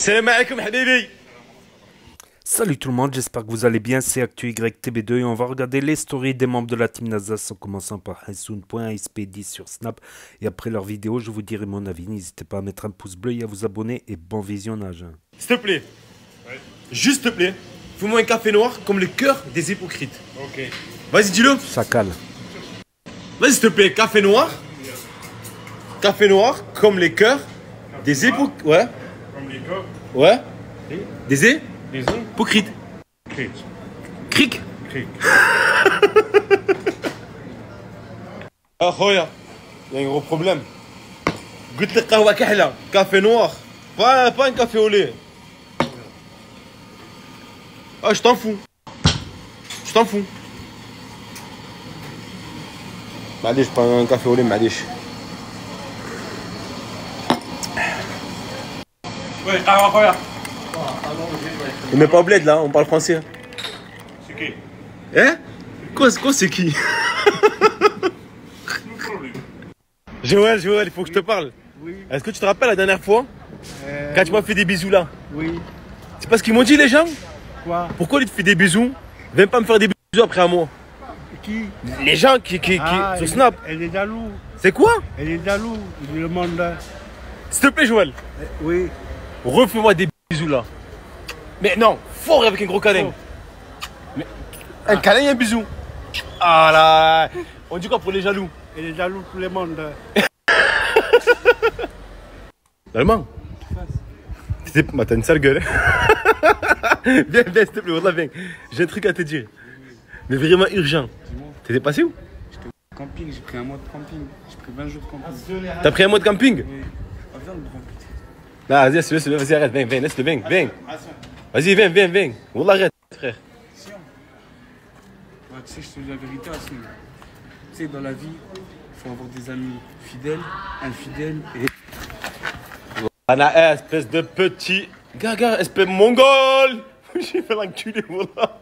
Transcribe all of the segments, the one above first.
Salam alaikum habibi. Salut tout le monde, j'espère que vous allez bien, c'est ActuYTB2 et on va regarder les stories des membres de la team Nazas en commençant par Hassoun.sp10 sur Snap et après leur vidéo je vous dirai mon avis, n'hésitez pas à mettre un pouce bleu et à vous abonner et bon visionnage. S'il te plaît, juste te plaît, fais-moi un café noir comme le cœur des hypocrites. Ok. Vas-y dis-le. Ça cale. Vas-y s'il te plaît, café noir. Café noir comme les cœurs des hypocrites. Ouais. Comme les gars. Ouais. Des Les œufs. hypocrites. Cric. Cric. Cric. Ah khoya, il y a un gros problème. قلت لك قهوة كحلة, café noir, pas un café au lait. Ah, je t'en fous. Je t'en fous. معليش, pas un café au lait, معليش. Ouais, ah, regarde. On met pas au bled là, on parle français. C'est qui? Hein? Quoi c'est qui? Joël, il faut que je te parle. Oui. Est-ce que tu te rappelles la dernière fois quand tu m'as fait des bisous là? Oui. C'est pas ce qu'ils m'ont dit les gens? Quoi? Pourquoi ils te font des bisous? Viens pas me faire des bisous après à moi. Qui? Les gens qui sur Snap. Elle est jaloux. C'est quoi? Elle est jaloux. Il le demande. S'il te plaît Joël, Oui. refais-moi des bisous là. Mais non, fort avec un gros câlin. Oh. Mais un câlin et un bisou. Ah là, on dit quoi pour les jaloux? Elle est jaloux tout le monde. L'allemand? T'as une sale gueule. Viens, s'il te plaît, Wallah, viens. J'ai un truc à te dire. Mais vraiment urgent. T'étais passé où? Camping, j'ai pris un mois de camping. J'ai pris 20 jours de camping. T'as pris un mois de camping? Oui. Ah, viens, le grand. Non, laisse-le, vas-y, arrête, viens, laisse-le, viens. Vas-y, viens. Wallah, arrête, frère. Ouais, tu sais, je te dis la vérité, Hassoun. Tu sais, dans la vie, il faut avoir des amis fidèles, infidèles et. Anna, espèce de petit. Gaga, espèce de mongol. J'ai fait l'enculé, voilà.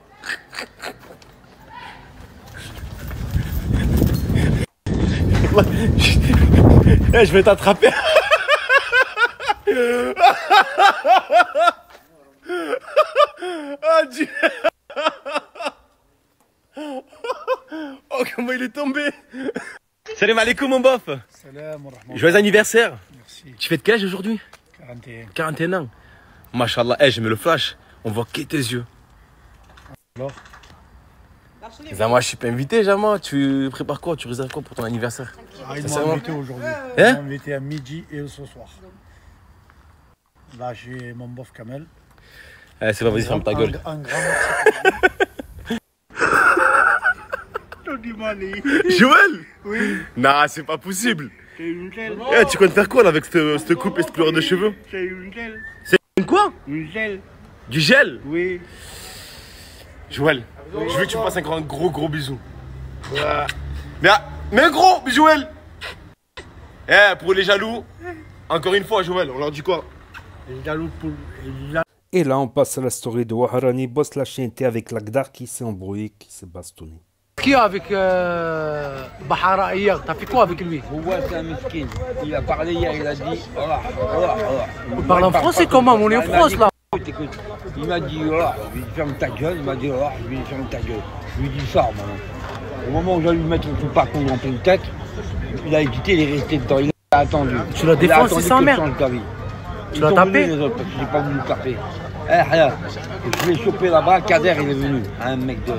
Je vais t'attraper. Ah Dieu. Oh comment il est tombé. Salam alaikum mon bof. Salam wa rahmatullah. Joyeux anniversaire. Merci. Tu fais de quel âge aujourd'hui? 41. 41 ans. Machallah, hey, je mets le flash. On voit que tes yeux. Alors? Zama, je suis pas invité, Jama. Tu prépares quoi? Tu réserves quoi pour ton anniversaire? Ah, ils Ça, m'ont c'est invité aujourd'hui. Hein? Ils m'ont invité à midi et ce soir. Là, j'ai mon bof Kamel. Eh, c'est pas, vas-y, ferme ta gueule. Un grand merci. Joël? Oui. Nah, c'est pas possible. C'est une gel. Eh, tu comptes faire quoi là avec cette coupe et cette couleur de cheveux? C'est une gel. C'est une quoi? Une gel. Du gel? Oui. Joël, je veux que tu me fasses un gros bisou. Mais un gros, Joël. Eh, pour les jaloux, encore une fois, Joël, on leur dit quoi? Elle est jaloux pour. Elle est jaloux. Et là on passe à la story de Waharani, boss la chienté avec l'Agdar qui s'est embrouillé, qui s'est bastonné. Qu'est-ce qu'il y a avec Bahara hier? T'as fait quoi avec lui? Houwa, c'est un mesquin. Il a parlé hier, il a dit voilà. On parle en français comment? On est en France là. Écoute, il m'a dit voilà, je lui ai dit ferme ta gueule. Il m'a dit voilà, je lui ai dit ferme ta gueule. Je lui ai dit sors maintenant. Au moment où j'allais lui mettre tout par contre en pleine tête, il a hésité, il est resté dedans. Il a attendu. Tu l'as défoncé sa mère? Tu l'as tapé? Les autres parce que j'ai pas voulu taper. Eh, regarde, je l'ai chopé là-bas, Kader il est venu, un mec de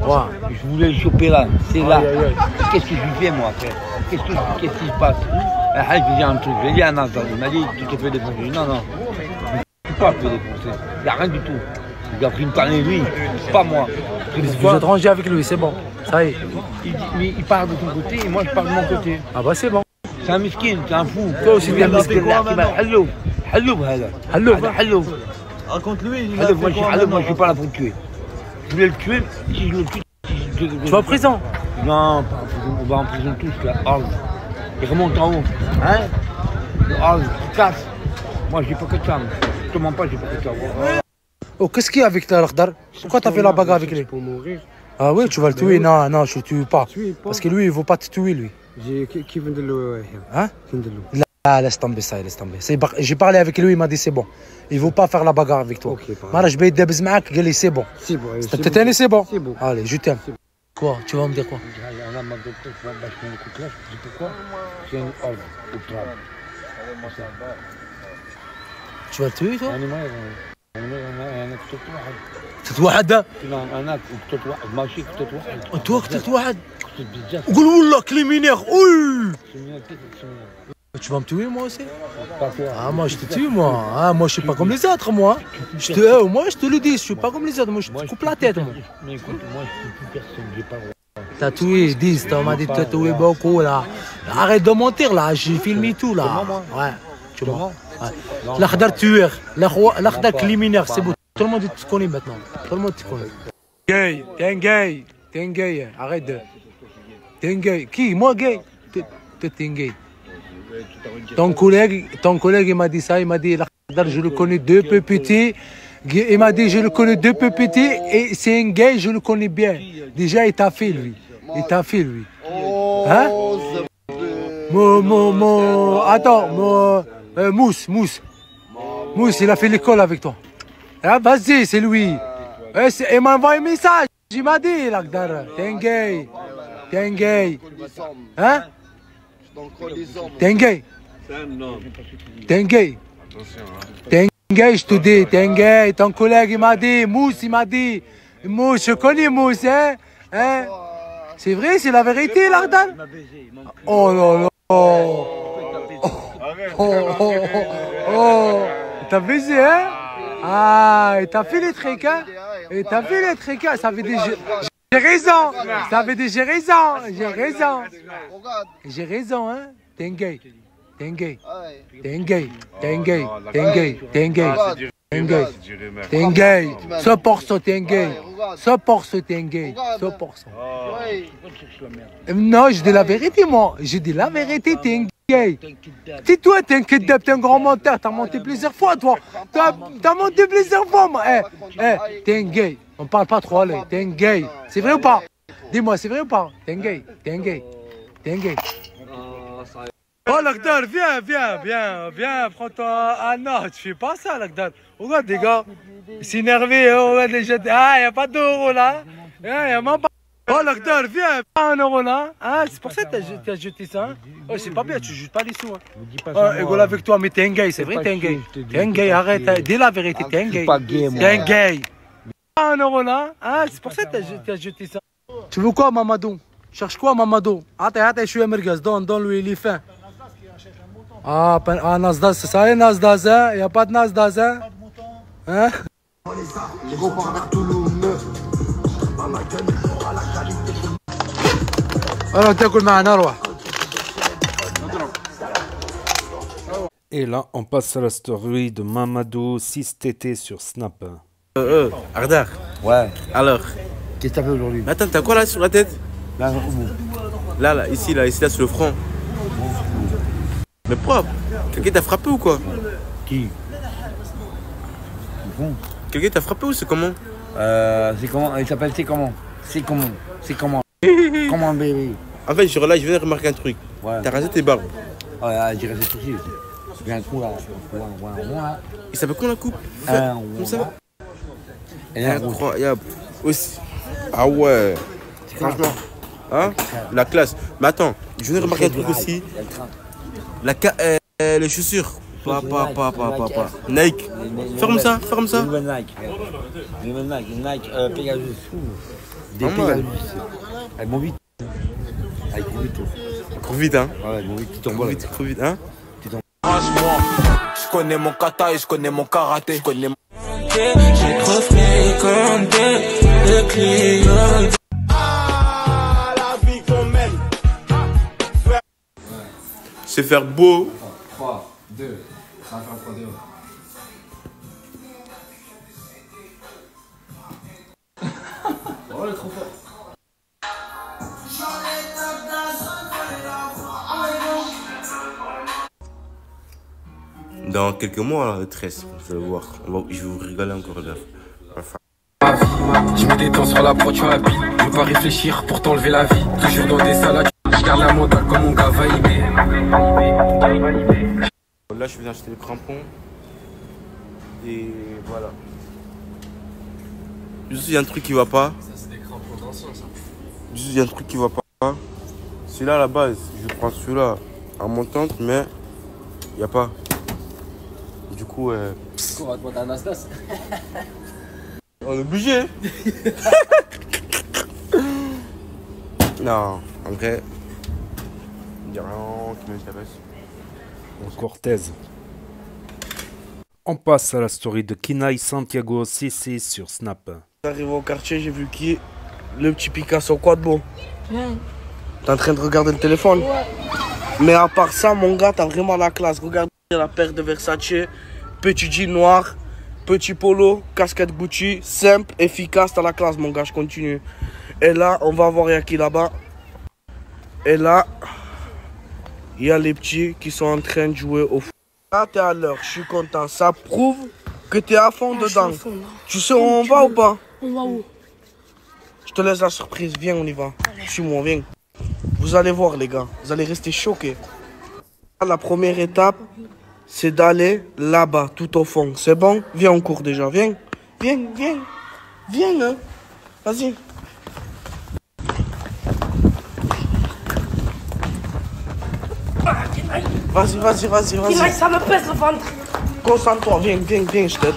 Ouais. je voulais le choper là, c'est là. Qu'est-ce que je lui fais moi frère? Qu'est-ce qui se passe? Je lui ai dit un truc, je lui ai dit un instant, il m'a dit tu te fais défoncer. Je lui ai dit non, je ne peux pas te défoncer, il n'y a rien du tout. Il a pris une panne lui, pas moi. Vous êtes rangé avec lui, c'est bon. Ça y est. Il dit, mais il part de son côté et moi je pars de mon côté. Ah bah c'est bon. C'est un miskin, c'est un fou. Toi aussi t'es un miskin. Halloub, هذا. Halloub. Halloub. Raconte-lui. Moi je suis pas là pour le tuer. Je voulais le tuer, si je le tue, Tu vas en prison? non, pas en prison, on va en prison tous là, Arles. Il remonte en haut, hein? Le Arles, il casse. Moi j'ai pas que ça, je te mens pas, j'ai pas que ça. Oh, qu'est-ce qu'il y a avec l'Akhdar? Pourquoi t'as fait la bagarre avec lui? Pour mourir. Ah oui, tu vas le tuer? Non, je le tue pas. Parce que lui, il veut pas te tuer lui. كيف نديرو هنا؟ Hein? كي نديرو؟ Ah, laisse tomber ça, laisse tomber. J'ai parlé avec lui, il m'a dit c'est bon. Il ne veut pas faire la bagarre avec toi. Moi, je vais te dire c'est bon. C'est bon. C'est bon. C'est bon. Allez, je t'aime. Quoi? Tu vas me dire quoi? Là, ma docteur, tu vois, je me coupe là, je dis pourquoi? C'est un ordre au travail. Tu vas le tuer, toi? أنا قتلت واحد. قتلت واحد؟ أنا قتلت واحد ماشي قتلت واحد. أنت قتلت واحد؟ قتلت بزاف. قول والله كليمينير. أوي. سميتك. Tu vas me tuer moi aussi? Pas toi. Ah moi je te tue moi. Ah moi je suis pas comme les autres moi. Moi je te le dis, je suis pas comme les autres. Moi je te coupe la tête moi. Mais écoute, moi je ne tue plus personne, j'ai pas le droit. T'as tué, 10, on m'a dit de tatouer beaucoup là. Arrête de mentir là, j'ai filmé tout là. Ouais. Tu vois. L'Akhdar tueur, l'Akhdar criminel, c'est bon. Tout le monde te connaît maintenant. Tout le monde te connaît. Gay, t'es un gay, arrête de. T'es un gay. Qui? Moi gay? T'es un gay. Ton collègue il m'a dit ça, il m'a dit l'Akhdar, je le connais depuis petit. Il m'a dit je le connais depuis petit et c'est un gay, je le connais bien. Déjà il t'a fait lui. Hein? Attends, Mousse, il a fait l'école avec toi. Ah, vas-y, c'est lui. Il m'a envoyé un message. Il m'a dit, l'Akhdar, t'es un gay. Hein? T'es un gay. Je te dis, t'es un gay. Ton collègue, il m'a dit, Mousse, je connais Mousse, hein? C'est vrai, c'est la vérité, l'Akhdar? Oh là là. T'as baisé, hein? Ah, et t'as fait les trucs, hein? Ça veut dire j'ai raison. J'ai raison, hein? T'es un gay. Supporte, t'es un gay. Non, je dis la vérité, moi. T'es un gay. Si toi, t'es un kidnap, t'es un grand menteur, t'as menti plusieurs fois, toi. T'as menti plusieurs fois, moi. T'es un gay. On parle pas trop, allez. T'es un gay. C'est vrai ou pas? Dis-moi, c'est vrai ou pas? T'es un gay. Oh, l'Akhdar, viens, prends-toi. Ah non, tu fais pas ça, l'Akhdar. Regarde, les gars, il s'est énervé, regarde les jetés. Ah, il n'y a pas d'euros là. Il n'y a même pas. Oh, l'Akhdar, viens, pas un euro là. Ah, c'est pour ça que t'as jeté ça. Oh, c'est pas bien, tu jettes pas les sous. Rigole avec toi, mais t'es un gay, c'est vrai, t'es un gay. Arrête, dis la vérité, t'es un gay. T'es un gay. Pas un euro là. Ah, c'est pour ça que t'as jeté ça. Tu veux quoi, Mamadou? Cherche quoi, Mamadou? Attends, je suis un merguez, donne-lui, il est fin. Ah, Nasdaq, c'est ça, Nasdaq, hein? Il n'y a pas de Nasdaq, hein? Hein? Alors, t'écoutes معنا روح. Et là, on passe à la story de Mamadou 6TT sur Snap. Akhdar. Ouais. Alors. Qu'est-ce que t'as fait aujourd'hui? Attends, t'as quoi là sur la tête? Là, Ici, là, sur le front. Mais propre. Quelqu'un t'a frappé ou quoi? Qui? Quelqu'un t'a frappé ou c'est comment? C'est comment? Il s'appelle c'est comment? Comment bébé? En fait, genre là, je viens de remarquer un truc. Ouais. T'as rasé tes barbes. Ouais, j'ai resté tout ici. J'ai un trou là. Il s'appelle comment la coupe? Comment ça va? Incroyable. Aussi. Ah ouais. Franchement. Hein? La classe. Mais attends, je viens de remarquer un truc aussi. Les chaussures. Pas. Nike. Ferme ça. Nike, Pegasus. Des Pegasus. Elles vont vite. Elles courent vite. Cours vite, hein? Ouais, elles vont vite. Tu t'envoles. Cours vite, hein? Je connais mon kata et je connais mon karaté. J'ai trop fréquenté les clients. Se faire beau. 3, 2, ça va faire 3, 2. Oh, il est trop fort. Dans quelques mois, la 13, vous allez voir. Je vais vous rigoler encore, là. Enfin. Je mets des dents sur la voiture, la bille. Je vais pas réfléchir pour t'enlever la vie. Toujours dans des salades. Je garde la moto comme mon gars Vaibé. Là, je viens acheter les crampons. Et voilà. Juste, il y a un truc qui va pas. Ça, c'est des crampons d'anciens, ça. Juste, il y a un truc qui va pas. Celui-là, à la base, je prends celui-là en montante, mais il n'y a pas. Du coup, On va demander à Nasdaq. on est obligé. Non, en vrai, il n'y a rien qui m'intéresse. Cortez. On passe à la story de Kinaï Santiago CC sur Snap. J'arrive au quartier, j'ai vu qui? Le petit Picasso, quoi de bon? T'es en train de regarder le téléphone? Ouais. Mais à part ça, mon gars, t'as vraiment la classe. Regarde la paire de Versace, petit jean noir, petit polo, casquette Gucci, simple, efficace, t'as la classe, mon gars, je continue. Et là, on va voir Yaki là-bas. Et là, il y a les petits qui sont en train de jouer au foot. Là, t'es à l'heure, je suis content. Ça prouve que t'es à fond dedans. Tu sais où on va ou pas? On va où? Je te laisse la surprise, viens, on y va. Suis-moi, viens. Vous allez voir, les gars, vous allez rester choqués. La première étape, c'est d'aller là-bas, tout au fond. C'est bon? Viens, on court déjà, viens. Viens, viens. Viens, hein. Vas-y. Vas-y, vas-y, vas-y, vas-y. Kinaï, ça me pèse le ventre. Concentre-toi, viens, viens, viens, je t'aide.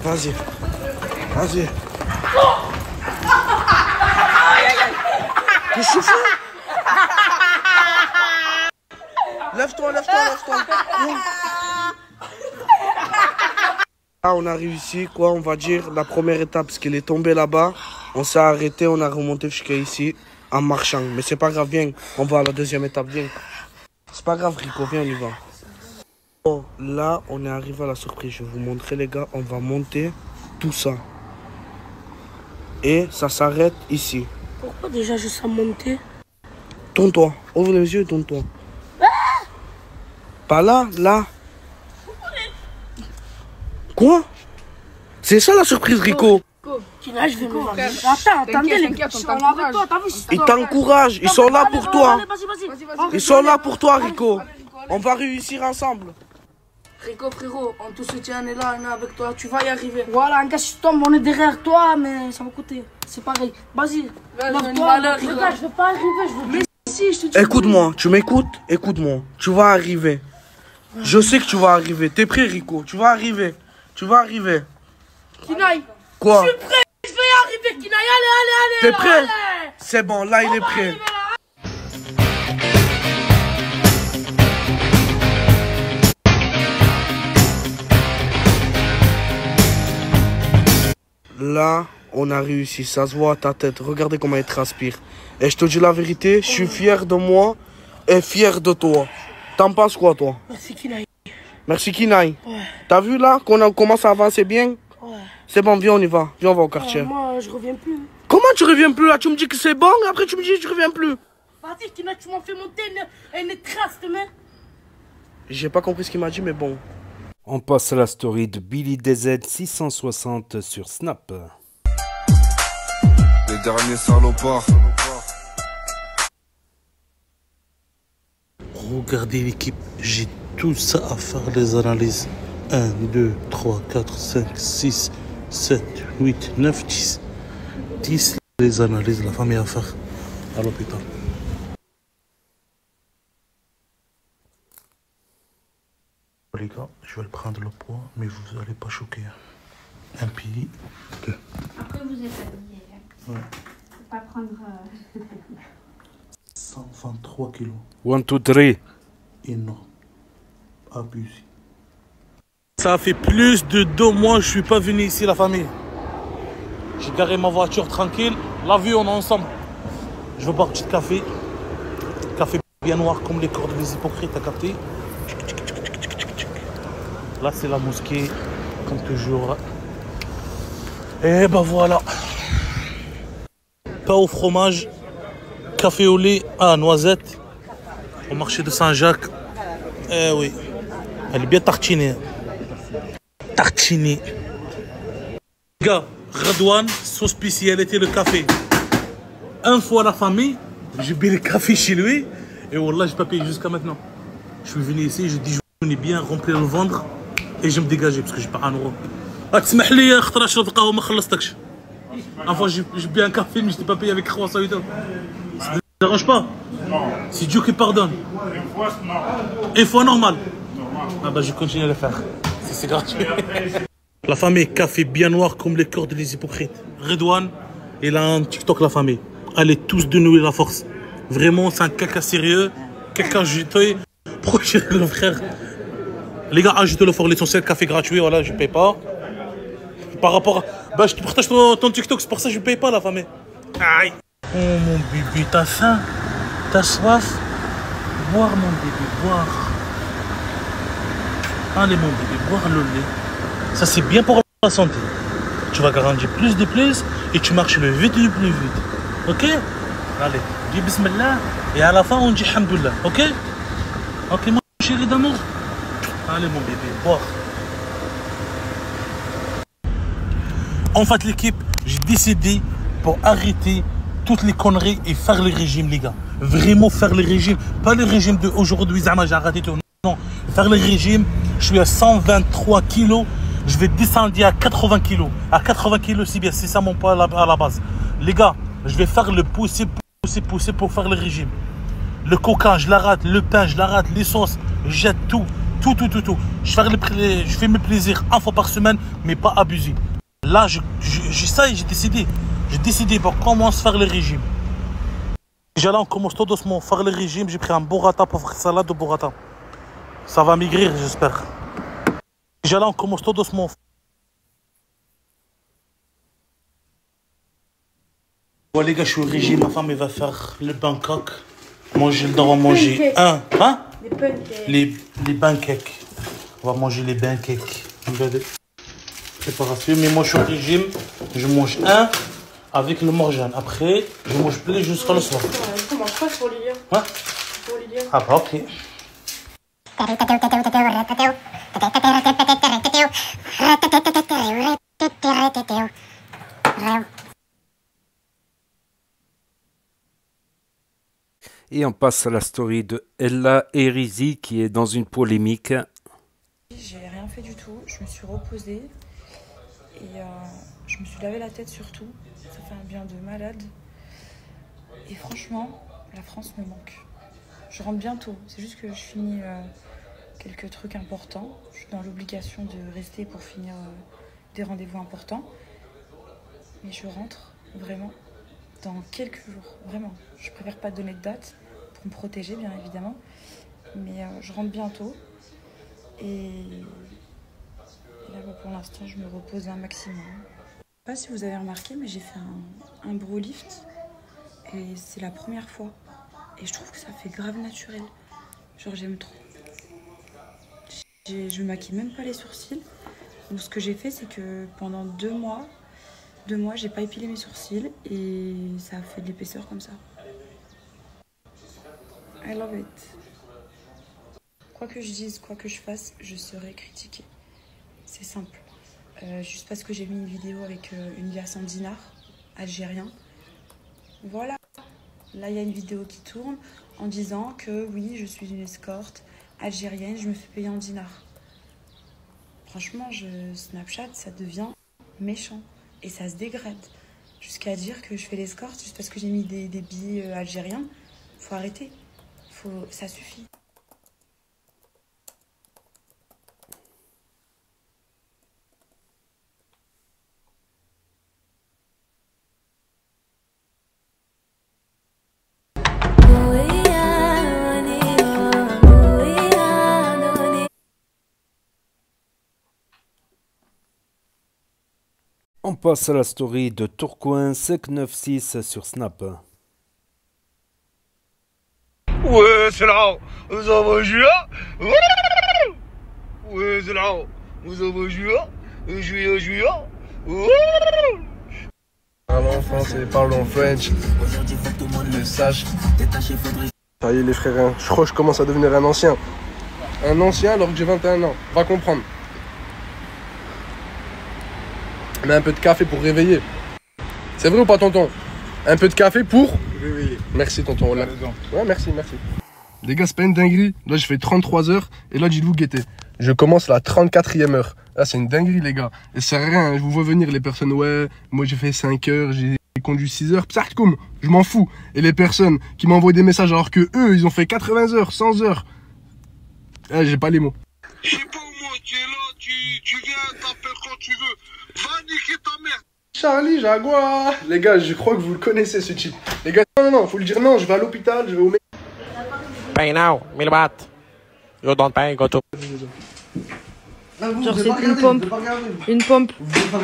Vas-y. Vas-y. T'es chauffé? Lève-toi, lève-toi, lève-toi. Là, on arrive ici, quoi, on va dire, la première étape, parce qu'il est tombé là-bas. On s'est arrêté, on a remonté jusqu'à ici, en marchant. Mais c'est pas grave, viens, on va à la deuxième étape, viens. C'est pas grave, Rico, viens, on y va. Bon, là, on est arrivé à la surprise. Je vais vous montrer, les gars, on va monter tout ça. Et ça s'arrête ici. Pourquoi déjà je sens monter? Tourne-toi, ouvre les yeux, tourne-toi. Pas là, là. Quoi? C'est ça la surprise, Rico. Kinaï, je vais me voir. Attends, attendez, les gars, ils sont là avec toi, t'as vu? Ils t'encouragent, ils sont là pour toi. Allez, vas-y. Ils sont là pour toi, Rico. On va réussir ensemble. Rico, frérot, on te soutient, on est là, on est avec toi, tu vas y arriver. Voilà, un gars, si tu tombes, on est derrière toi, mais ça va coûter. C'est pareil. Vas-y, lève-toi. Regarde, je veux pas arriver, je veux. Mais si, je te dis. Écoute-moi, tu m'écoutes? Écoute-moi. Tu vas arriver. Je sais que tu vas arriver. T'es prêt, Rico? Tu vas arriver. Tu vas arriver. Kinaï. Quoi? Je suis prêt, je vais y arriver, Kinaï. Allez. T'es prêt? Allez. C'est bon, là, il est prêt. Là, on a réussi. Ça se voit à ta tête. Regardez comment elle transpire. Et je te dis la vérité, je suis fier de moi et fier de toi. T'en penses quoi, toi? Merci, Kinaï. Merci, Kinaï. Ouais. T'as vu là qu'on commence à avancer bien? Ouais. C'est bon, viens, on y va. Viens, on va au quartier. Moi, je reviens plus. Comment tu reviens plus là? Tu me dis que c'est bon, et après tu me dis que tu reviens plus. Vas-y, Kinaï, tu m'as fait monter une trace de main. J'ai pas compris ce qu'il m'a dit, mais bon. On passe à la story de Billy DZ 660 sur Snap. Les derniers salopards. Regardez l'équipe, j'ai tout ça à faire les analyses. 1, 2, 3, 4, 5, 6, 7, 8, 9, 10. 10 les analyses, la famille à faire à l'hôpital. Les gars, je vais le prendre le poids, mais vous n'allez pas choquer. Un pied, 2. Après, vous êtes habillé. Ouais. Faut pas prendre. 123 kilos. 1, 2, 3. Énorme. Abusé. Ça fait plus de 2 mois que je suis pas venu ici, la famille. J'ai garé ma voiture tranquille. La vue, on est ensemble. Je veux boire un petit café. Café bien noir comme les cordes des hypocrites, t'as capté? Là, c'est la mosquée, comme toujours. Et ben voilà. Pain au fromage, café au lait à noisette, au marché de Saint-Jacques. Eh oui, elle est bien tartinée. Tartinée. Les gars, Radouane, sauce pissi, elle était le café. 1 fois la famille, J'ai bu le café chez lui. Et wallah, j'ai pas payé jusqu'à maintenant. Je suis venu ici, j'ai dit je venais bien remplir le ventre. Et je me dégager parce que j'ai pas un euro. تسمح لي خاطر اشرب قهوه ما خلصتكش. Une fois j'ai bu un café mais je t'ai pas payé avec croissant et tout. Ça te dérange pas? Non. C'est Dieu qui pardonne. Une fois, non. Une fois normal. Ah bah je continue à le faire. C'est gratuit. La famille café bien noir comme les corps des hypocrites. Redouane, il a un TikTok la famille. Allez tous de nous la force. Vraiment c'est un caca sérieux. Quelqu'un jeté. Prochain le frère. Les gars, ajoutez-le fort l'essentiel, café gratuit, voilà, je paye pas. Par rapport à... Bah, je te partage ton TikTok, c'est pour ça que je paye pas, la famille. Aïe. Oh, mon bébé, t'as faim? T'as soif? Boire, mon bébé, boire. Allez, mon bébé, boire le lait. Ça, c'est bien pour la santé. Tu vas grandir plus de plus et tu marches le vite du plus vite. Ok? Allez, dis bismillah et à la fin, on dit hamdoullah. Ok? Ok, mon chéri d'amour? Allez mon bébé, boire. En fait l'équipe, j'ai décidé pour arrêter toutes les conneries et faire le régime les gars. Vraiment faire le régime. Pas le régime d'aujourd'hui, j'ai arrêté tout. Non, faire le régime. Je suis à 123 kilos. Je vais descendre à 80 kilos. À 80 kilos c'est bien, c'est ça mon poids à la base. Les gars, je vais faire le pousser pour faire le régime. Le coca, je l'arrête. Le pain, je l'arrête. Les sauces, je jette tout. Tout. Je fais mes plaisirs une fois par semaine, mais pas abuser. Là, j'ai décidé. J'ai décidé pour commencer à faire le régime. Déjà là, on commence tout doucement à faire le régime. J'ai pris un burrata pour faire salade de burrata. Ça va maigrir, j'espère. Déjà là, on commence tout doucement. Voilà les gars, je suis au régime. Ma femme, elle va faire le Bangkok. Moi, je dois manger un. Hein? Les pancakes. On va manger les pancakes. Préparation. Mais moi, je suis au régime. Je mange un avec le morjane. Après, je mange plus jusqu'à le soir. Tu manges pas pour Lilia. Hein? Pour Lilia. Ah bah ok. Et on passe à la story de Ella Erizi qui est dans une polémique. J'ai rien fait du tout, je me suis reposée et je me suis lavé la tête surtout. Ça fait un bien de malade. Et franchement, la France me manque. Je rentre bientôt, c'est juste que je finis quelques trucs importants. Je suis dans l'obligation de rester pour finir des rendez-vous importants. Mais je rentre vraiment dans quelques jours, vraiment. Je préfère pas donner de date pour me protéger, bien évidemment. Mais je rentre bientôt. Et là, pour l'instant, je me repose un maximum. Je ne sais pas si vous avez remarqué, mais j'ai fait un brow lift. Et c'est la première fois. Et je trouve que ça fait grave naturel. Genre, j'aime trop. Je maquille même pas les sourcils. Donc, ce que j'ai fait, c'est que pendant 2 mois, j'ai pas épilé mes sourcils et ça a fait de l'épaisseur comme ça. I love it. Quoi que je dise, quoi que je fasse, je serai critiquée. C'est simple. Juste parce que j'ai mis une vidéo avec une gars sans dinar, algérien. Voilà. Là, il y a une vidéo qui tourne en disant que oui, je suis une escorte algérienne, je me fais payer en dinars. Franchement, Snapchat, ça devient méchant. Et ça se dégrade. Jusqu'à dire que je fais l'escorte juste parce que j'ai mis des billets algériens. Faut arrêter. Ça suffit. On passe à la story de Tourcoing596 sur Snap. Ouais, c'est là, vous avez joué. Ouais, c'est là, vous avez joué. Joué. Parlons français, parlons French. Le sache. Ça y est les frères, je crois que je commence à devenir un ancien. Un ancien alors que j'ai 21 ans. Va comprendre. Mais un peu de café pour réveiller. C'est vrai ou pas tonton? Un peu de café pour Oui. Merci, tonton. Ouais, merci. Les gars, c'est pas une dinguerie. Là, je fais 33 heures. Et là, dites-vous, guettez. Je commence la 34e heure. Là, c'est une dinguerie, les gars. Et ça sert à rien. Je vous vois venir, les personnes. Ouais, moi, j'ai fait 5 heures. J'ai conduit 6 heures. Psartkoum, je m'en fous. Et les personnes qui m'envoient des messages alors que eux, ils ont fait 80 heures, 100 heures. J'ai pas les mots. Je sais pas où moi, tu es là, tu viens, t'appelles quand tu veux. Va niquer ta mère. Charlie Jaguar. Les gars, je crois que vous le connaissez, ce type. Les gars, non, faut le dire non. Je vais à l'hôpital, je vais au médecin. Pay now, 1000 bahts. You don't pay, go to. Genre c'est une pompe. Une pompe.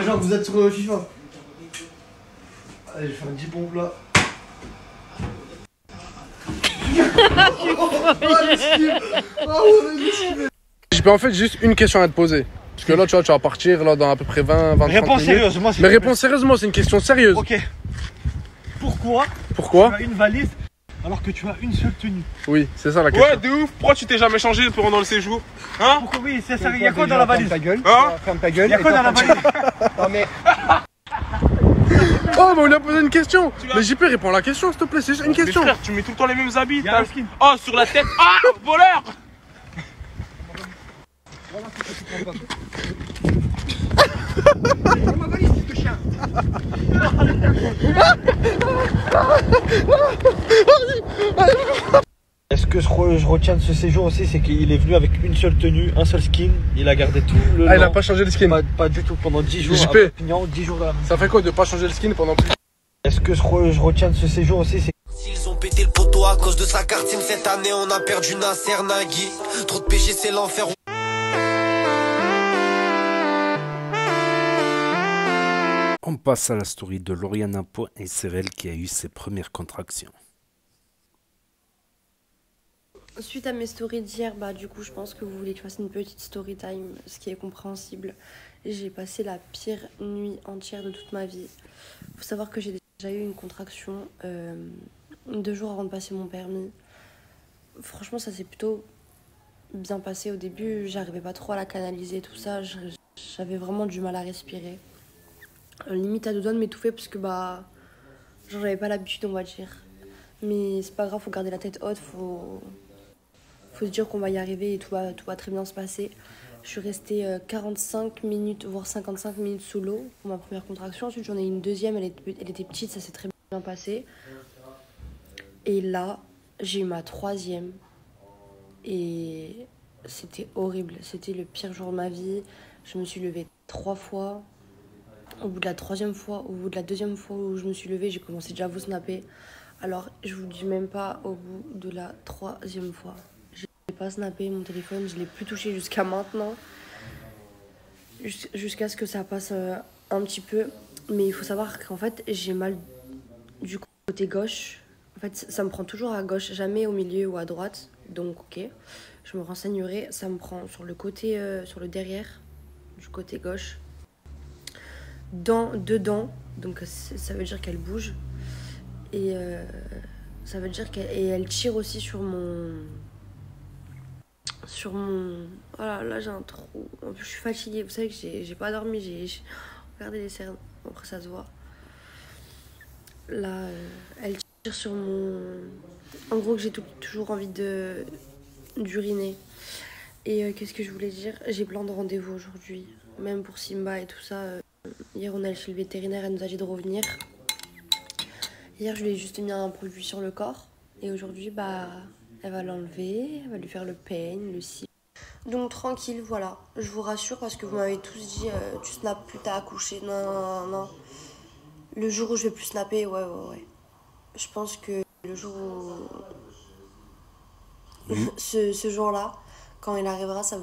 Genre vous êtes sur FIFA. Allez, je vais faire 10 pompes là. Je peux en fait juste une question à te poser. Parce que là, tu vois, tu vas partir là, dans à peu près 20, 30 Réponds minutes. sérieusement. Mais réponds sérieusement, c'est une question sérieuse. Ok. Pourquoi tu as une valise alors que tu as une seule tenue? Oui, c'est ça la question. Ouais, de ouf. Pourquoi tu t'es jamais changé pendant le séjour? Hein? Pourquoi? Oui, c'est ça. Il y a quoi dans la valise? Ferme ta gueule. Il y a quoi dans la valise? Non mais... Oh, mais on lui a posé une question. Mais JP, réponds à la question, s'il te plaît. C'est juste une question. Frère, tu mets tout le temps les mêmes habits. Oh, sur la tête. Ah, voleur! Est-ce que je retiens de ce séjour aussi, c'est qu'il est venu avec une seule tenue, un seul skin, il a gardé tout le long. Il a pas changé le skin? Pas du tout, pendant 10 jours. JP, 10 jours de la... ça fait quoi de pas changer le skin pendant plus? Est-ce que je retiens de ce séjour aussi, c'est... Ils ont pété le poteau à cause de sa carte SIM. Cette année on a perdu Nasser Nagui. Trop de péché c'est l'enfer. On passe à la story de Lauriana Poincaré qui a eu ses premières contractions. Suite à mes stories d'hier, du coup je pense que vous voulez que je fasse une petite story time, ce qui est compréhensible. J'ai passé la pire nuit entière de toute ma vie. Faut savoir que j'ai déjà eu une contraction 2 jours avant de passer mon permis. Franchement ça s'est plutôt bien passé au début, j'arrivais pas trop à la canaliser, tout ça, j'avais vraiment du mal à respirer. Limite à 2 doigts de m'étouffer parce que j'avais pas l'habitude, on va dire. Mais c'est pas grave, faut garder la tête haute, faut se dire qu'on va y arriver et tout va très bien se passer. Je suis restée 45 minutes, voire 55 minutes sous l'eau pour ma première contraction. Ensuite j'en ai eu une deuxième, elle était petite, ça s'est très bien passé. Et là, j'ai eu ma 3e et c'était horrible. C'était le pire jour de ma vie. Je me suis levée 3 fois. Au bout de la 3e fois, au bout de la 2e fois où je me suis levée, j'ai commencé déjà à vous snapper. Alors, je vous dis même pas au bout de la 3e fois. Je n'ai pas snappé mon téléphone, je l'ai plus touché jusqu'à maintenant. Jusqu'à ce que ça passe un petit peu. Mais il faut savoir qu'en fait, j'ai mal du côté gauche. En fait, ça me prend toujours à gauche, jamais au milieu ou à droite. Donc, ok, je me renseignerai. Ça me prend sur le côté, sur le derrière, du côté gauche. Dedans, donc ça veut dire qu'elle bouge. Et ça veut dire qu'elle tire aussi sur mon... Voilà, là j'ai un trou. En plus, je suis fatiguée. Vous savez que j'ai pas dormi. J'ai regardé les cernes. Après, ça se voit. Là, elle tire sur mon... En gros, que j'ai toujours envie d'uriner. Et qu'est-ce que je voulais dire? J'ai plein de rendez-vous aujourd'hui. Même pour Simba et tout ça. Hier, on est allé chez le vétérinaire. Elle nous a dit de revenir. Hier, je lui ai juste mis un produit sur le corps. Et aujourd'hui, elle va l'enlever. Elle va lui faire le peigne, le cil. Donc, tranquille, voilà. Je vous rassure parce que vous m'avez tous dit tu snaps plus, t'as accouché. Non. Le jour où je vais plus snapper, ouais. Je pense que le jour où... ce jour-là, quand il arrivera, ça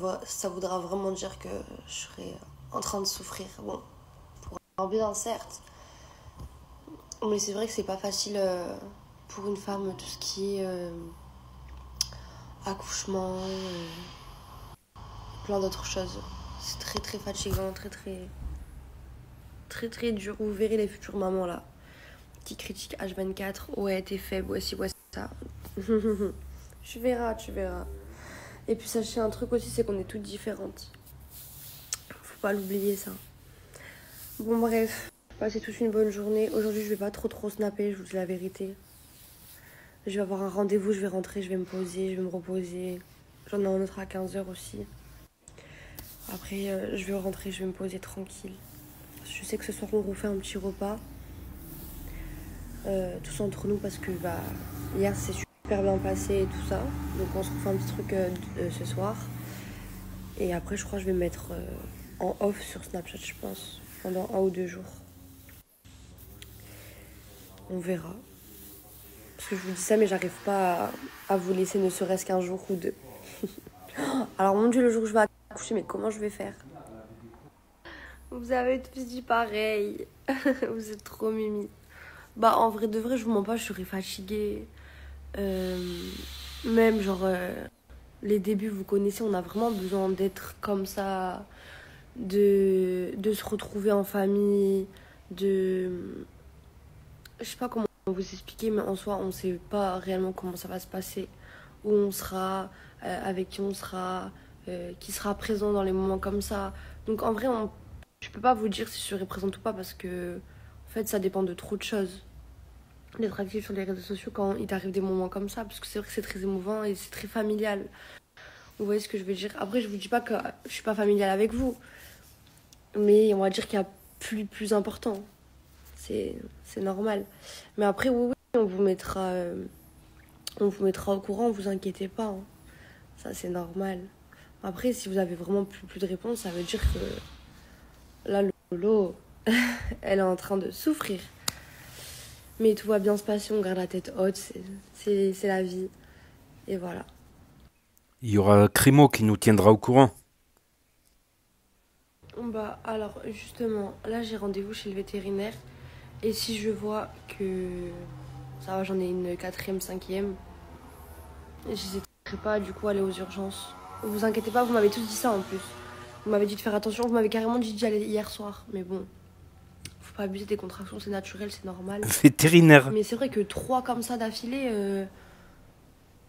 voudra vraiment dire que je serai en train de souffrir. Bon, pour un bien, certes. Mais c'est vrai que c'est pas facile pour une femme, tout ce qui est accouchement, plein d'autres choses. C'est très très fatigant, très dur. Vous verrez les futures mamans là, qui critiquent H24. Ouais, t'es faible, ouais, si, ouais, ça. Tu verras. Et puis sachez un truc aussi, c'est qu'on est toutes différentes. Faut pas l'oublier ça. Bon bref. Passez tous une bonne journée. Aujourd'hui, je vais pas trop snapper, je vous dis la vérité. Je vais avoir un rendez-vous, je vais rentrer, je vais me poser, je vais me reposer. J'en ai un autre à 15h aussi. Après, je vais rentrer, je vais me poser tranquille. Je sais que ce soir, on refait un petit repas. Tous entre nous parce que hier, c'est super bien passé et tout ça. Donc, on se refait un petit truc ce soir. Et après, je crois que je vais me mettre en off sur Snapchat, je pense, pendant 1 ou 2 jours. On verra. Parce que je vous dis ça, mais j'arrive pas à vous laisser ne serait-ce qu'un jour ou 2. Alors, mon Dieu, le jour où je vais accoucher, mais comment je vais faire? Vous avez tous dit pareil. Vous êtes trop mimi. En vrai de vrai, je vous mens pas, je serais fatiguée. Même, genre, les débuts, vous connaissez, on a vraiment besoin d'être comme ça, de se retrouver en famille, je sais pas comment vous expliquer, mais en soi, on sait pas réellement comment ça va se passer, où on sera, avec qui on sera, qui sera présent dans les moments comme ça. Donc, en vrai, je peux pas vous dire si je serai présente ou pas parce que, en fait, ça dépend de trop de choses. D'être actif sur les réseaux sociaux quand il t'arrive des moments comme ça, parce que c'est vrai que c'est très émouvant et c'est très familial. Vous voyez ce que je veux dire? Après, je vous dis pas que je suis pas familiale avec vous, mais on va dire qu'il y a plus important. C'est normal. Mais après, oui, on vous mettra au courant, vous inquiétez pas. Hein. Ça, c'est normal. Après, si vous avez vraiment plus de réponses, ça veut dire que là, Lolo, elle est en train de souffrir. Mais tout va bien se passer, on garde la tête haute, c'est la vie. Et voilà. Il y aura Crimo qui nous tiendra au courant. Alors, justement, là, j'ai rendez-vous chez le vétérinaire. Et si je vois que ça va, j'en ai une 4e, 5e, j'hésiterai pas, du coup, à aller aux urgences. Vous inquiétez pas, vous m'avez tous dit ça en plus. Vous m'avez dit de faire attention, vous m'avez carrément dit d'y aller hier soir. Mais bon, faut pas abuser des contractions, c'est naturel, c'est normal. Vétérinaire. Mais c'est vrai que 3 comme ça d'affilée,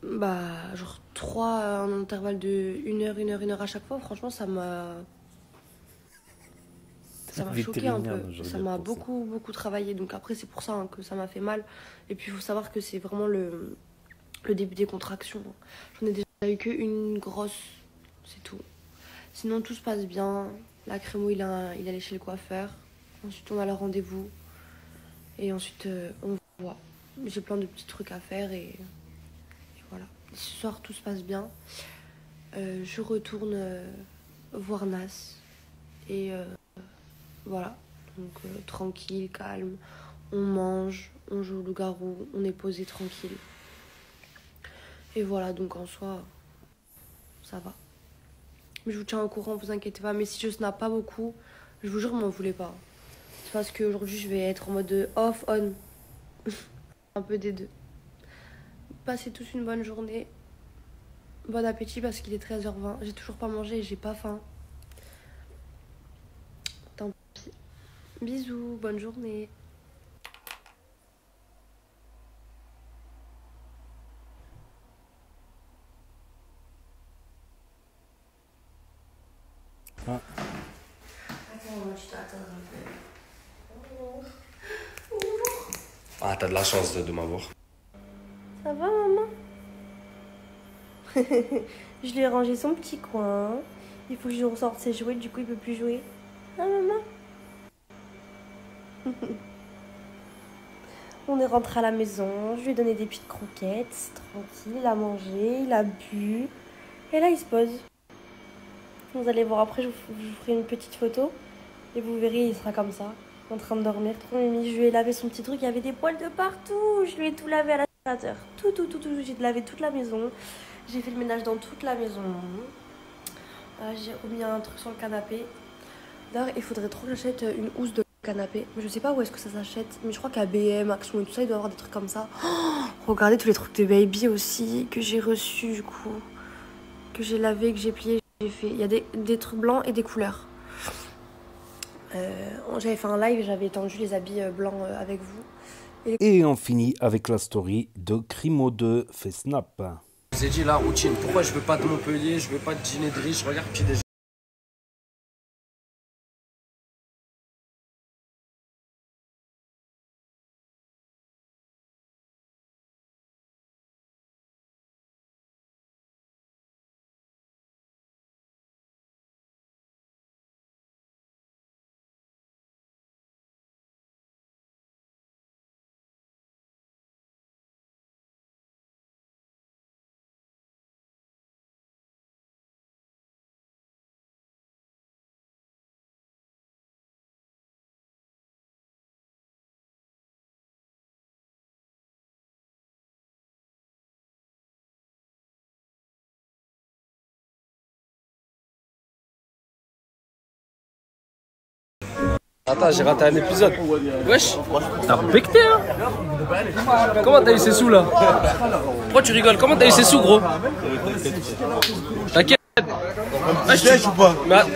genre 3 en intervalle de 1 heure, 1 heure, 1 heure à chaque fois, franchement, ça m'a choqué un peu. Ça m'a beaucoup travaillé. Donc après, c'est pour ça hein, que ça m'a fait mal. Et puis, il faut savoir que c'est vraiment le début des contractions. J'en ai déjà eu qu'une grosse, c'est tout. Sinon, tout se passe bien. La Crémo, il allait chez le coiffeur. Ensuite, on a le rendez-vous. Et ensuite, on voit. J'ai plein de petits trucs à faire et voilà. Ce soir, tout se passe bien. Je retourne voir Nas. Et voilà. Donc, tranquille, calme. On mange, on joue au loup-garou, on est posé tranquille. Et voilà, donc en soi, ça va. Mais je vous tiens au courant, vous inquiétez pas. Mais si je snap pas beaucoup, je vous jure, m'en voulez pas. C'est parce qu'aujourd'hui, je vais être en mode off, on. Un peu des deux. Passez tous une bonne journée. Bon appétit parce qu'il est 13h20. J'ai toujours pas mangé et j'ai pas faim. Tant pis. Bisous, bonne journée. Ah. Ah, t'as de la chance de m'avoir. Ça va, maman? Je lui ai rangé son petit coin. Il faut que je ressorte ses jouets, du coup, il peut plus jouer. Ah, maman? On est rentré à la maison. Je lui ai donné des petites croquettes. Tranquille, il a mangé, il a bu. Et là, il se pose. Vous allez voir après, je vous ferai une petite photo. Et vous verrez, il sera comme ça, en train de dormir. Trop mimi. Je lui ai lavé son petit truc, il y avait des poils de partout. Je lui ai tout lavé à l'aspirateur. Tout. J'ai lavé toute la maison. J'ai fait le ménage dans toute la maison. J'ai remis un truc sur le canapé. D'ailleurs, il faudrait trop que j'achète une housse de canapé. Mais je sais pas où est-ce que ça s'achète. Mais je crois qu'à BM, Action et tout ça, il doit y avoir des trucs comme ça. Oh, regardez tous les trucs de baby aussi que j'ai reçus du coup. Que j'ai lavé, que j'ai plié, j'ai fait. Il y a des trucs blancs et des couleurs. J'avais fait un live et j'avais étendu les habits blancs avec vous. Et on finit avec la story de Crimo 2 fait snap. Je vous ai dit la routine. Pourquoi je veux pas de Montpellier, je veux pas de dîner de riche. Regarde, puis déjà. Attends, j'ai raté un épisode. Wesh, t'as becté, hein? Comment t'as eu ces sous là? Pourquoi tu rigoles? Comment t'as eu ces sous, gros? T'inquiète. Un petit déj ou pas?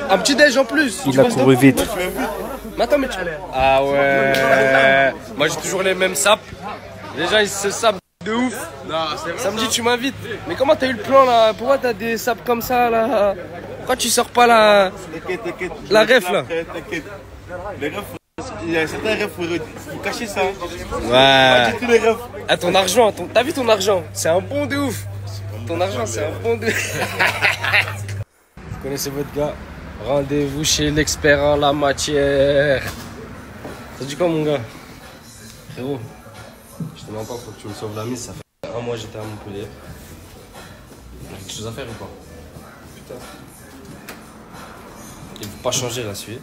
Un petit déj en plus. Il a couru vite. Mais attends, mais tu... Ah ouais. Moi j'ai toujours les mêmes sapes. Déjà ils se sapent de ouf. Samedi tu m'invites. Mais comment t'as eu le plan là? Pourquoi t'as des sapes comme ça là? Pourquoi tu sors pas la ref là? Les refs, il y a certains refs, faut cacher ça. Ouais. Ah, ton argent, t'as vu ton argent? C'est un bon de ouf. Ton argent, c'est un bon de ouf. Vous connaissez votre gars? Rendez-vous chez l'expert en la matière. Ça dit quoi, mon gars? Frérot, je te mens pas, faut que tu me sauves la mise. Ça fait un mois que j'étais à Montpellier. T'as quelque chose à faire ou pas? Putain. Il faut pas changer la suite.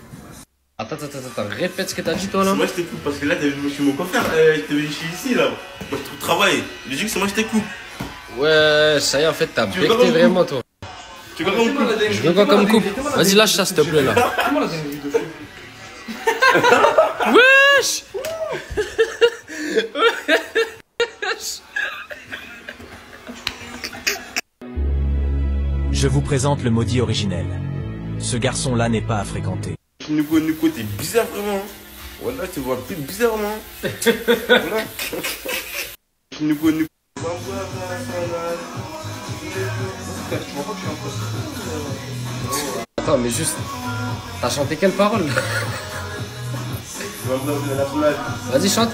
Attends, répète ce que t'as dit toi là. Moi je te coupe parce que là je suis mon coiffeur, je t'ai venu ici là. Moi je trouve travail. Je dis que c'est moi je te coupe. Ouais, ça y est en fait t'as becté vraiment toi. Tu veux quoi comme coupe? Je veux quoi comme coupe? Vas-y lâche ça s'il te plaît là. Wesh. Je vous présente le maudit originel. Ce garçon-là n'est pas à fréquenter. Nico, t'es bizarre vraiment. Voilà, tu vois plus bizarrement. Voilà. Nico. Attends, mais juste. T'as chanté quelle parole? Vas-y, chante.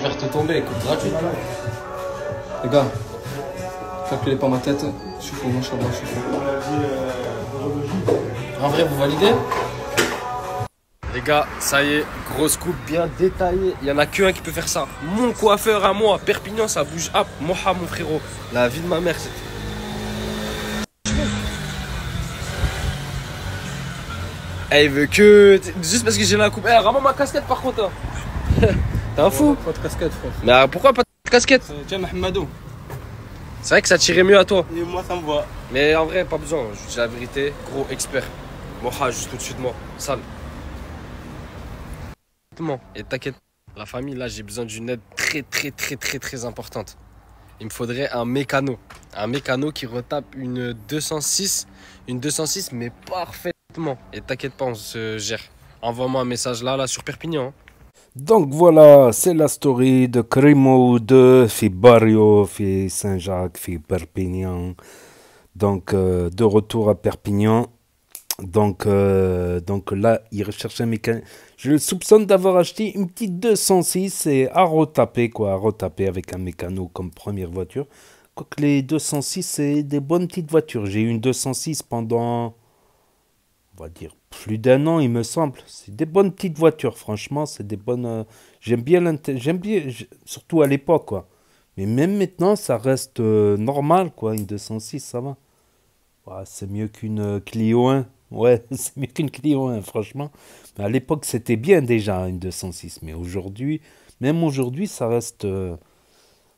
Faire te tomber, écoute, gratuit. Les gars, calculez pas ma tête, je suis fou, moi je suis fou. En vrai, vous validez? Les gars, ça y est, grosse coupe bien détaillée. Il y en a qu'un qui peut faire ça. Mon coiffeur à moi, Perpignan, ça bouge. Hop, Moha, mon frérot. La vie de ma mère, c'est. Eh, il veut que. Juste parce que j'ai la coupe. Eh, rends-moi ma casquette par contre. Hein. T'es un fou? Pas de casquette, frère. Mais pourquoi pas de casquette? Tiens, Mohamedou. C'est vrai que ça tirait mieux à toi. Et moi, ça me voit. Mais en vrai, pas besoin. Je dis la vérité. Gros expert. Moha, juste au-dessus de moi. Sale. Et t'inquiète, la famille, là, j'ai besoin d'une aide très importante. Il me faudrait un mécano. Un mécano qui retape une 206. Une 206, mais parfaitement. Et t'inquiète pas, on se gère. Envoie-moi un message là sur Perpignan. Hein. Donc voilà, c'est la story de Crimo de fi Barrio, fi Saint-Jacques, fi Perpignan. Donc de retour à Perpignan. Donc là, il recherche un mécano. Je le soupçonne d'avoir acheté une petite 206 et à retaper avec un mécano comme première voiture. Quoique les 206, c'est des bonnes petites voitures. J'ai eu une 206 pendant, on va dire, plus d'un an, il me semble. C'est des bonnes petites voitures, franchement. C'est des bonnes. J'aime bien, surtout à l'époque, quoi. Mais même maintenant, ça reste normal, quoi. Une 206, ça va. Ouais, c'est mieux qu'une Clio 1. Ouais, c'est mieux qu'une Clio 1, franchement. Mais à l'époque, c'était bien déjà une 206. Mais aujourd'hui, même aujourd'hui, ça reste.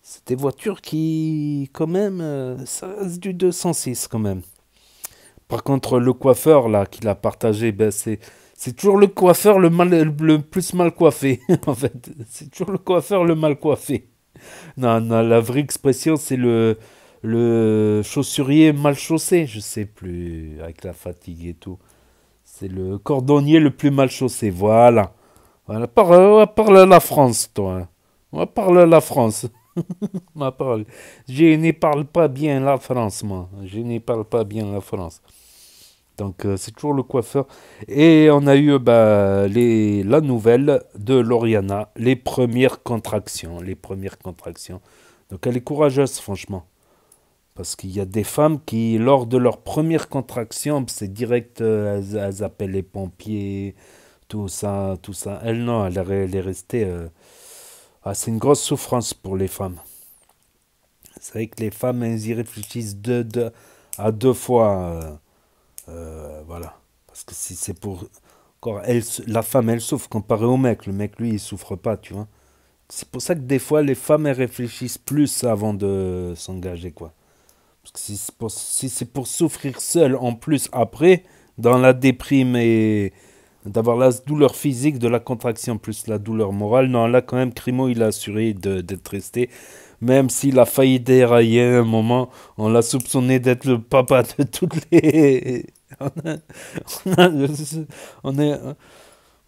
C'est des voitures qui, quand même, ça reste du 206 quand même. Par contre, le coiffeur là qu'il a partagé, ben c'est toujours le coiffeur le plus mal coiffé. En fait, c'est toujours le coiffeur le mal coiffé. Non, la vraie expression, c'est le chaussurier mal chaussé, je sais plus, avec la fatigue et tout. C'est le cordonnier le plus mal chaussé, voilà. Voilà, on va parler la France, toi. On va parler la France. Ma parole. Je n'y parle pas bien la France, moi. Je n'y parle pas bien la France. Donc, c'est toujours le coiffeur. Et on a eu la nouvelle de Lauriana, les premières contractions. Donc, elle est courageuse, franchement. Parce qu'il y a des femmes qui, lors de leur première contraction, c'est direct, elles appellent les pompiers, tout ça. Elle, non, elle est restée... c'est une grosse souffrance pour les femmes. C'est vrai que les femmes, elles y réfléchissent deux fois. Voilà. Parce que si c'est pour... Encore, la femme, elle souffre comparé au mec. Le mec, lui, il souffre pas, tu vois. C'est pour ça que des fois, les femmes, elles réfléchissent plus avant de s'engager, quoi. Parce que si c'est pour souffrir seul, en plus, après, dans la déprime et d'avoir la douleur physique, de la contraction, plus la douleur morale, non, là, quand même, Crimo, il a assuré d'être resté. Même s'il a failli dérailler à un moment, on l'a soupçonné d'être le papa de toutes les...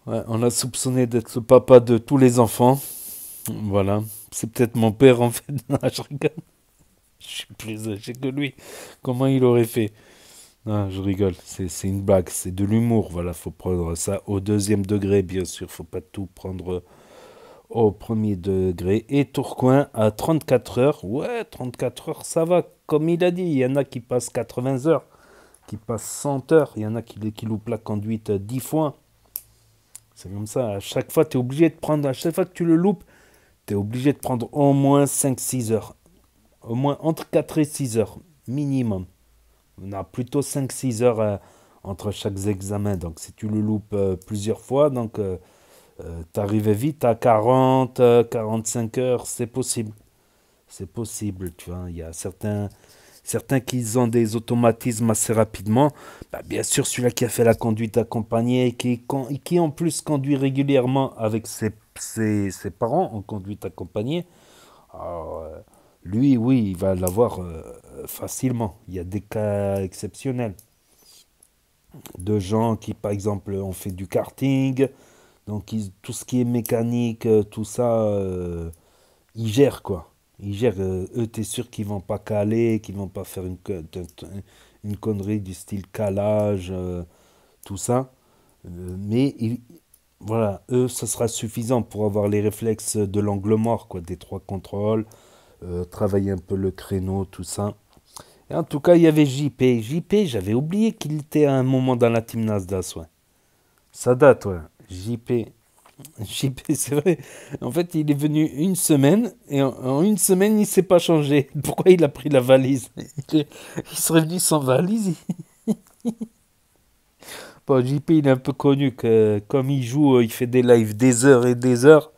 on l'a soupçonné d'être le papa de tous les enfants. Voilà. C'est peut-être mon père, en fait. Non, je rigole. Je suis plus âgé que lui. Comment il aurait fait? Non, je rigole. C'est une blague. C'est de l'humour. Voilà, faut prendre ça au deuxième degré, bien sûr. Faut pas tout prendre au premier degré. Et Tourcoing à 34 heures. Ouais, 34 heures, ça va. Comme il a dit, il y en a qui passent 80 heures, qui passent 100 heures. Il y en a qui loupent la conduite 10 fois. C'est comme ça. À chaque fois, tu es obligé de prendre, à chaque fois que tu le loupes, tu es obligé de prendre au moins 5-6 heures. Au moins entre 4 et 6 heures, minimum. On a plutôt 5-6 heures entre chaque examen. Donc, si tu le loupes plusieurs fois, donc tu arrives vite à 40, 45 heures, c'est possible. C'est possible, tu vois. Il y a certains qui ont des automatismes assez rapidement. Bah, bien sûr, celui-là qui a fait la conduite accompagnée et qui en plus conduit régulièrement avec ses parents en conduite accompagnée. Alors, lui, oui, il va l'avoir facilement. Il y a des cas exceptionnels de gens qui, par exemple, ont fait du karting. Donc, tout ce qui est mécanique, tout ça, ils gèrent, quoi. Ils gèrent. Eux, t'es sûr qu'ils vont pas caler, qu'ils vont pas faire une connerie du style calage, tout ça. Mais, voilà, eux, ça sera suffisant pour avoir les réflexes de l'angle mort, quoi, des 3 contrôles. Travailler un peu le créneau, tout ça. Et en tout cas, il y avait JP. JP, j'avais oublié qu'il était à un moment dans la team Nasdaq, ouais. Ça date, ouais. JP, c'est vrai. En fait, il est venu une semaine, et en une semaine, il ne s'est pas changé. Pourquoi il a pris la valise? Il serait venu sans valise. Bon, JP, il est un peu connu que, comme il joue, il fait des lives des heures et des heures.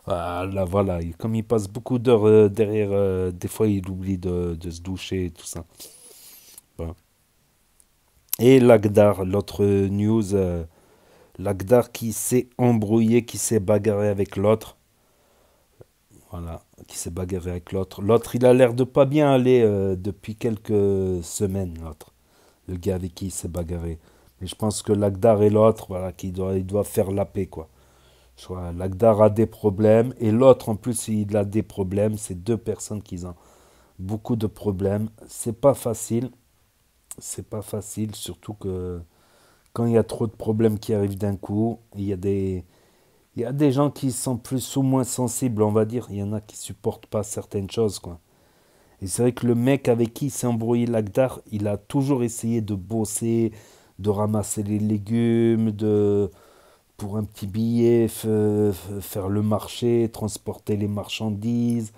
Voilà, comme il passe beaucoup d'heures derrière, des fois il oublie de se doucher et tout ça. Bon. Et Lagdar, l'autre news, Lagdar qui s'est embrouillé, qui s'est bagarré avec l'autre. Voilà, qui s'est bagarré avec l'autre. L'autre, il a l'air de pas bien aller depuis quelques semaines, l'autre. Le gars avec qui il s'est bagarré. Mais je pense que Lagdar et l'autre, voilà, ils doivent faire la paix, quoi. Lagdar a des problèmes et l'autre en plus il a des problèmes. C'est 2 personnes qui ont beaucoup de problèmes. C'est pas facile, surtout que quand il y a trop de problèmes qui arrivent d'un coup, il y a des gens qui sont plus ou moins sensibles, on va dire. Il y en a qui supportent pas certaines choses, quoi. Et c'est vrai que le mec avec qui il s'est embrouillé Lagdar, il a toujours essayé de bosser, de ramasser les légumes, pour un petit billet, faire le marché, transporter les marchandises.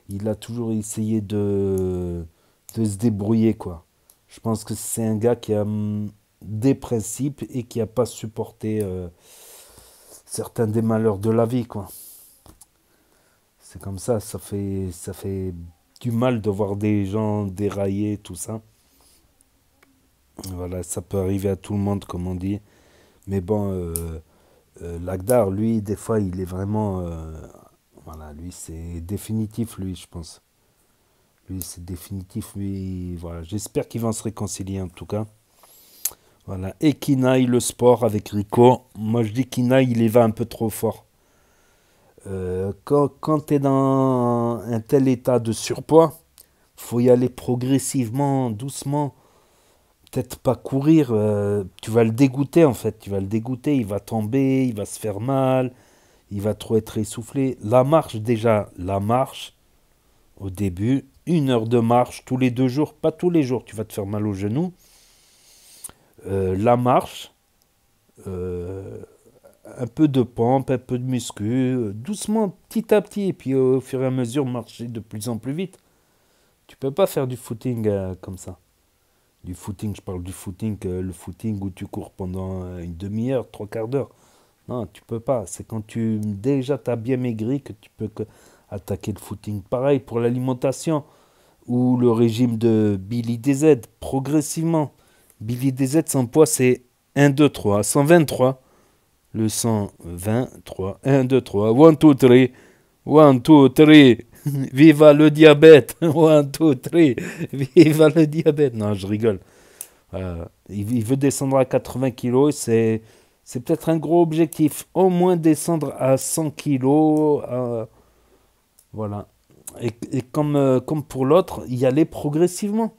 Il a toujours essayé de se débrouiller, quoi. Je pense que c'est un gars qui a des principes et qui n'a pas supporté certains des malheurs de la vie, quoi. C'est comme ça fait du mal de voir des gens dérailler, tout ça. Voilà, ça peut arriver à tout le monde, comme on dit. Mais bon... Lagdar, lui, des fois, il est vraiment... voilà, lui, c'est définitif, lui, je pense. Lui, c'est définitif, lui, voilà. J'espère qu'ils vont se réconcilier, en tout cas. Voilà. Et Kinaï, le sport, avec Rico. Moi, je dis Kinaï, il y va un peu trop fort. Quand tu es dans un tel état de surpoids, faut y aller progressivement, doucement. Peut-être pas courir, tu vas le dégoûter en fait, il va tomber, il va se faire mal, il va trop être essoufflé. La marche au début, 1 heure de marche tous les 2 jours, pas tous les jours, tu vas te faire mal aux genoux. La marche, un peu de pompe, un peu de muscu, doucement, petit à petit, et puis au fur et à mesure, marcher de plus en plus vite. Tu peux pas faire du footing comme ça. Du footing, je parle du footing, le footing où tu cours pendant une demi-heure, 3/4 d'heure. Non, tu peux pas. C'est quand déjà tu as bien maigri que tu peux attaquer le footing. Pareil pour l'alimentation. ou le régime de Billy DZ, progressivement. Billy DZ, son poids, c'est 1, 2, 3, 123. Le 123, 1, 2, 3, 1, 2, 3, 1, 2, 3, viva le diabète, 1, 2, 3, viva le diabète. Non, je rigole. Il veut descendre à 80 kg, c'est peut-être un gros objectif. Au moins descendre à 100 kg. Voilà. Et comme pour l'autre, y aller progressivement.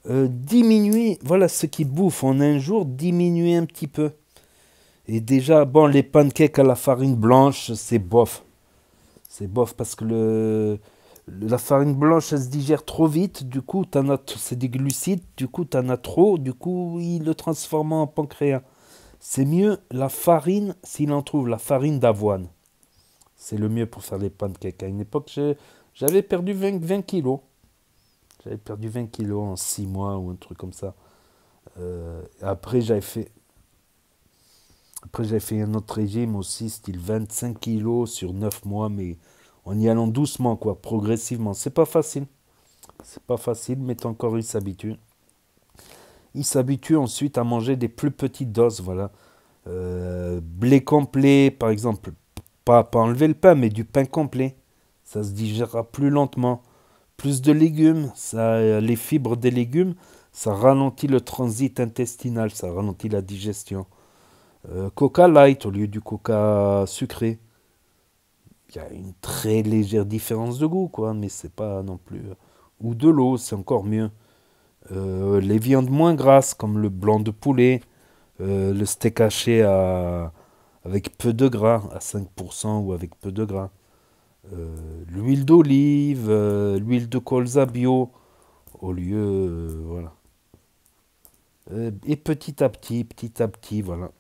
Diminuer, voilà ce qu'il bouffe en un jour, diminuer un petit peu. Et déjà, bon, les pancakes à la farine blanche, c'est bof. C'est bof parce que la farine blanche, elle se digère trop vite. Du coup, c'est des glucides. Du coup, tu en as trop. Du coup, il le transforme en pancréas. C'est mieux la farine, s'il en trouve, la farine d'avoine. C'est le mieux pour faire les pancakes. À une époque, j'avais perdu 20 kilos. J'avais perdu 20 kilos en 6 mois ou un truc comme ça. Après, j'avais fait un autre régime aussi, style 25 kilos sur 9 mois, mais en y allant doucement, quoi, progressivement. C'est pas facile. C'est pas facile, mais ton corps, il s'habitue. Il s'habitue ensuite à manger des plus petites doses, voilà. Blé complet, par exemple. Pas enlever le pain, mais du pain complet. Ça se digérera plus lentement. Plus de légumes, les fibres des légumes, ça ralentit le transit intestinal, ça ralentit la digestion. Coca light au lieu du coca sucré. Il y a une très légère différence de goût, quoi, mais c'est pas non plus... Ou de l'eau, c'est encore mieux. Les viandes moins grasses, comme le blanc de poulet, le steak haché avec peu de gras, à 5% ou avec peu de gras. L'huile d'olive, l'huile de colza bio, au lieu... voilà. Et petit à petit, voilà.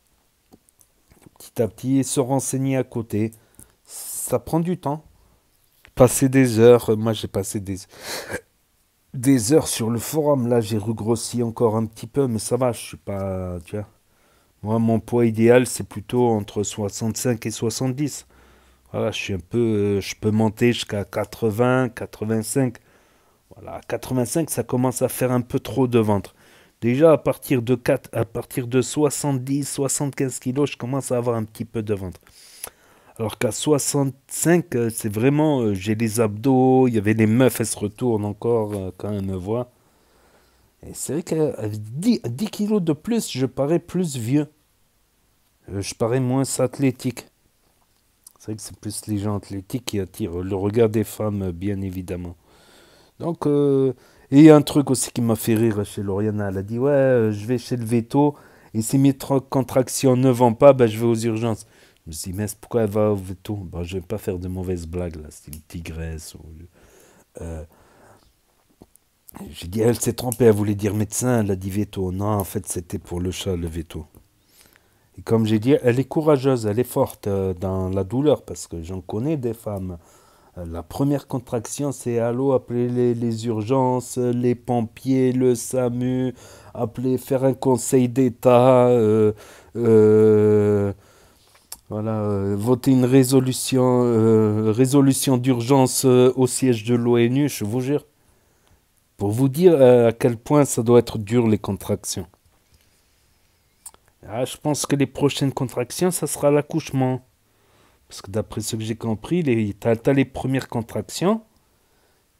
Petit à petit, et se renseigner à côté. Ça prend du temps. Passer des heures, moi j'ai passé des heures sur le forum. Là, j'ai regrossi encore un petit peu, mais ça va, je suis pas... Tu vois. Moi, mon poids idéal, c'est plutôt entre 65 et 70. Voilà, je suis un peu... je peux monter jusqu'à 80, 85. Voilà, à 85, ça commence à faire un peu trop de ventre. Déjà, à partir de 70, 75 kilos, je commence à avoir un petit peu de ventre. Alors qu'à 65, c'est vraiment... j'ai les abdos, il y avait les meufs, elles se retournent encore quand elles me voient. Et c'est vrai qu'avec 10 kilos de plus, je parais plus vieux. Je parais moins athlétique. C'est vrai que c'est plus les gens athlétiques qui attirent le regard des femmes, bien évidemment. Donc, et il y a un truc aussi qui m'a fait rire chez Lauriana. Elle a dit, ouais, je vais chez le veto, et si mes contractions ne vont pas, ben, je vais aux urgences. Je me suis dit, mais pourquoi elle va au veto? Ben, je ne vais pas faire de mauvaises blagues, là, c'est une tigresse. J'ai dit, elle s'est trompée, elle voulait dire médecin, elle a dit veto. Non, en fait, c'était pour le chat, le veto. Et comme j'ai dit, elle est courageuse, elle est forte dans la douleur, parce que j'en connais des femmes. La première contraction, c'est allô, appeler les urgences, les pompiers, le SAMU, faire un conseil d'État, voilà, voter une résolution d'urgence au siège de l'ONU, je vous jure. Pour vous dire à quel point ça doit être dur, les contractions. Ah, je pense que les prochaines contractions, ça sera l'accouchement. Parce que d'après ce que j'ai compris, tu as les premières contractions,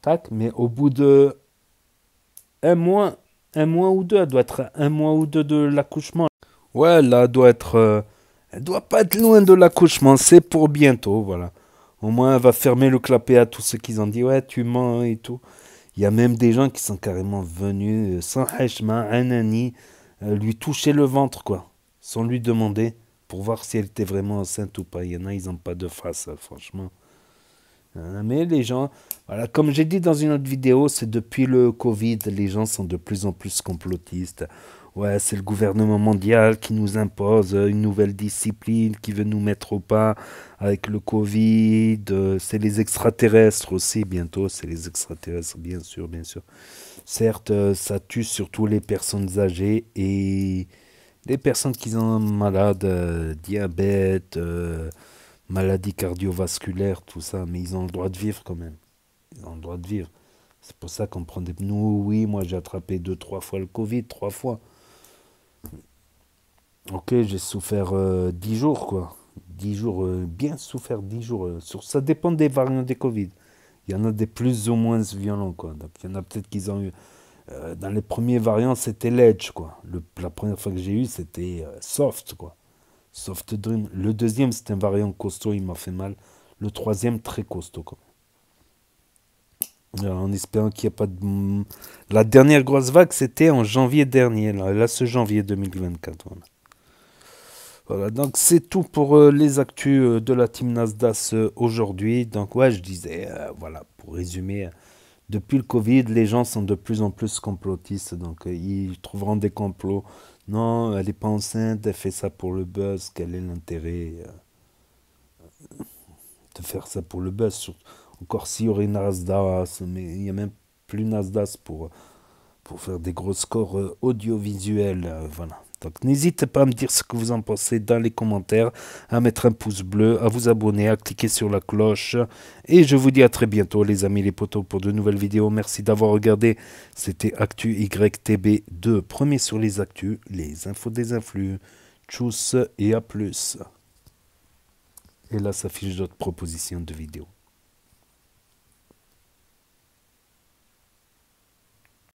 tac, mais au bout de un mois ou deux, elle doit être 1 mois ou 2 de l'accouchement. Ouais, là, elle doit pas être loin de l'accouchement, c'est pour bientôt, voilà. Au moins, elle va fermer le clapet à tous ceux qui ont dit, ouais, tu mens et tout. Il y a même des gens qui sont carrément venus, sans hachma, un ani, lui toucher le ventre, quoi, sans lui demander. Pour voir si elle était vraiment enceinte ou pas. Il y en a, ils n'ont pas de face, franchement. Mais les gens, voilà, comme j'ai dit dans une autre vidéo, c'est depuis le Covid, les gens sont de plus en plus complotistes. Ouais, c'est le gouvernement mondial qui nous impose une nouvelle discipline, qui veut nous mettre au pas avec le Covid. C'est les extraterrestres aussi, bientôt, c'est les extraterrestres, bien sûr, bien sûr. Certes, ça tue surtout les personnes âgées et... les personnes qui sont malades, diabète, maladies cardiovasculaires, tout ça, mais ils ont le droit de vivre quand même. Ils ont le droit de vivre. C'est pour ça qu'on prend des... Nous, oui, moi j'ai attrapé 2-3 fois le Covid, 3 fois. Ok, j'ai souffert 10 jours, quoi. 10 jours, bien souffert 10 jours. Ça dépend des variants des Covid. Il y en a des plus ou moins violents, quoi. Donc il y en a peut-être qu'ils ont eu... dans les premiers variants, c'était l'Edge, quoi. La première fois que j'ai eu, c'était soft, quoi. Soft Dream. Le deuxième, c'était un variant costaud, il m'a fait mal. Le troisième, très costaud, quoi. Alors, en espérant qu'il n'y a pas de... La dernière grosse vague, c'était en janvier dernier. Là, ce janvier 2024, voilà. Voilà, donc c'est tout pour les actus de la team Nasdaq aujourd'hui. Donc ouais, je disais, voilà, pour résumer, depuis le Covid, les gens sont de plus en plus complotistes. Donc ils trouveront des complots. Non, elle n'est pas enceinte, elle fait ça pour le buzz. Quel est l'intérêt de faire ça pour le buzz? Encore s'il y aurait Nasdaq, mais il n'y a même plus Nasdaq pour faire des gros scores audiovisuels. Voilà. Donc n'hésitez pas à me dire ce que vous en pensez dans les commentaires, à mettre un pouce bleu, à vous abonner, à cliquer sur la cloche. Et je vous dis à très bientôt les amis, les potos, pour de nouvelles vidéos. Merci d'avoir regardé. C'était Actu YTB2, premier sur les actus, les infos des influx. Tchuss et à plus. Et là s'affiche d'autres propositions de vidéos.